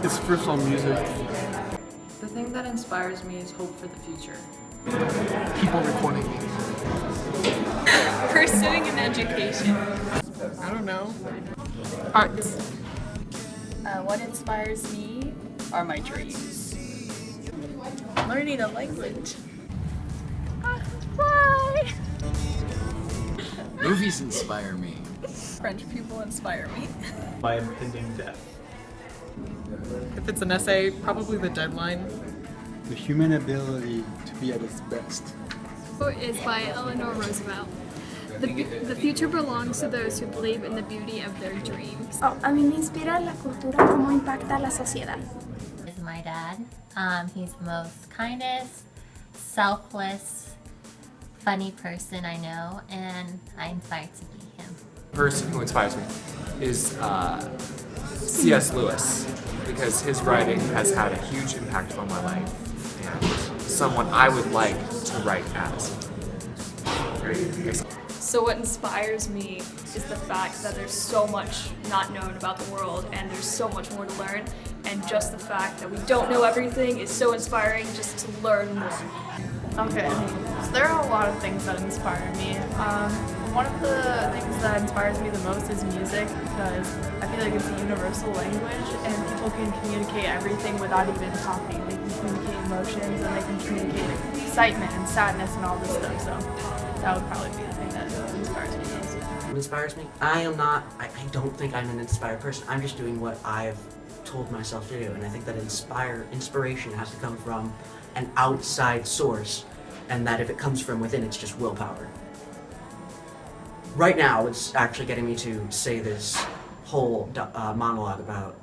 It's first on music. The thing that inspires me is hope for the future. People recording me. Pursuing an education. I don't know. Arts. What inspires me are my dreams. Learning a language. Fly! Movies inspire me. French people inspire me. My impending death. If it's an essay, probably the deadline. The human ability to be at its best. Is by Eleanor Roosevelt. The future belongs to those who believe in the beauty of their dreams. A mí me inspira la cultura, cómo impacta la sociedad. Is my dad. He's the most kindest, selfless, funny person I know, and I'm inspired to be him. The person who inspires me is C.S. Lewis, because his writing has had a huge impact on my life, and someone I would like to write as. So what inspires me is the fact that there's so much not known about the world and there's so much more to learn, and just the fact that we don't know everything is so inspiring just to learn more. Okay, so there are a lot of things that inspire me. One of the things that inspires me the most is music, because I feel like it's a universal language and people can communicate everything without even talking. They can communicate emotions and they can communicate excitement and sadness and all this stuff, so that would probably be the thing that inspires me most. What inspires me? I don't think I'm an inspired person. I'm just doing what I've told myself to do, and I think that inspiration has to come from an outside source, and that if it comes from within, it's just willpower. Right now, what's actually getting me to say this whole monologue about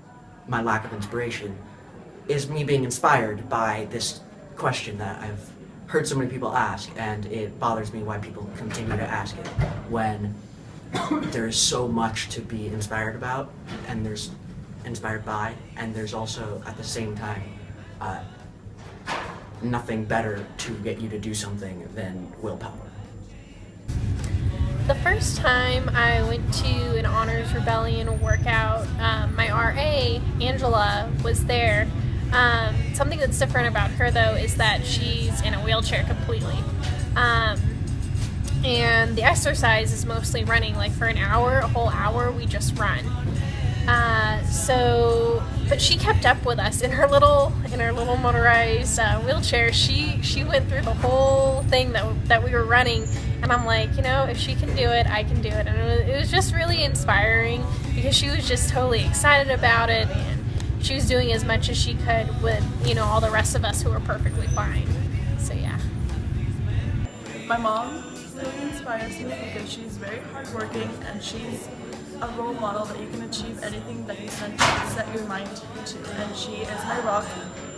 my lack of inspiration is me being inspired by this question that I've heard so many people ask, and it bothers me why people continue to ask it when there's so much to be inspired about, and there's inspired by, and there's also at the same time nothing better to get you to do something than willpower. The first time I went to an honors rebellion workout, my RA, Angela, was there. Something that's different about her though is that she's in a wheelchair completely. And the exercise is mostly running, like for an hour, a whole hour we just run. But she kept up with us in her little motorized wheelchair. She went through the whole thing that we were running, and I'm like, you know, if she can do it, I can do it. And it was just really inspiring because she was just totally excited about it, and she was doing as much as she could with, you know, all the rest of us who were perfectly fine. So yeah. My mom really inspires me because she's very hardworking and she's a role model that you can achieve anything that you set your mind to. And she is my rock,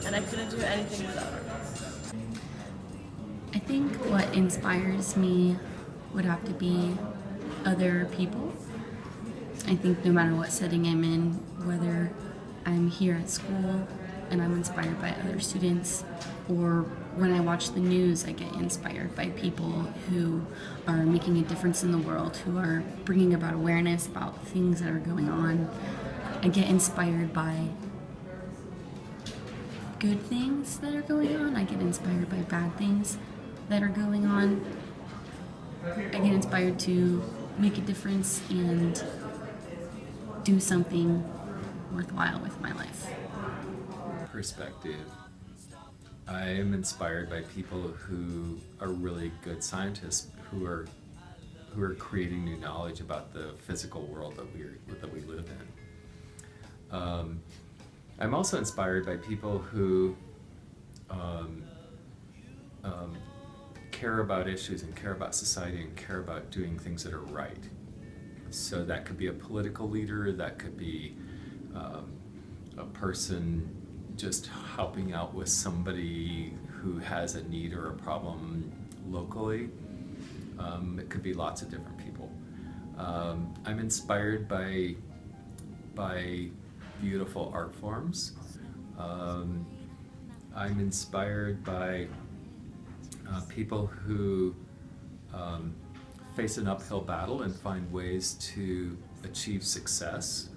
and I couldn't do anything without her. I think what inspires me would have to be other people. I think no matter what setting I'm in, whether I'm here at school and I'm inspired by other students, or when I watch the news, I get inspired by people who are making a difference in the world, who are bringing about awareness about things that are going on. I get inspired by good things that are going on. I get inspired by bad things that are going on. I get inspired to make a difference and do something worthwhile with my life. Perspective. I am inspired by people who are really good scientists who are creating new knowledge about the physical world that we live in. I'm also inspired by people who care about issues and care about society and care about doing things that are right. So that could be a political leader, that could be a person just helping out with somebody who has a need or a problem locally. It could be lots of different people. I'm inspired by beautiful art forms. I'm inspired by people who face an uphill battle and find ways to achieve success,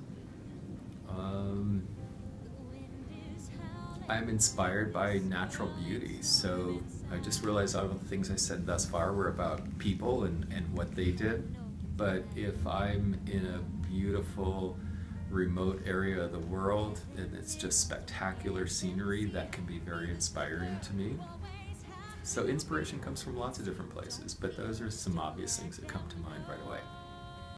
I'm inspired by natural beauty. So I just realized all of the things I said thus far were about people and what they did. But if I'm in a beautiful, remote area of the world and it's just spectacular scenery, that can be very inspiring to me. So inspiration comes from lots of different places, but those are some obvious things that come to mind right away.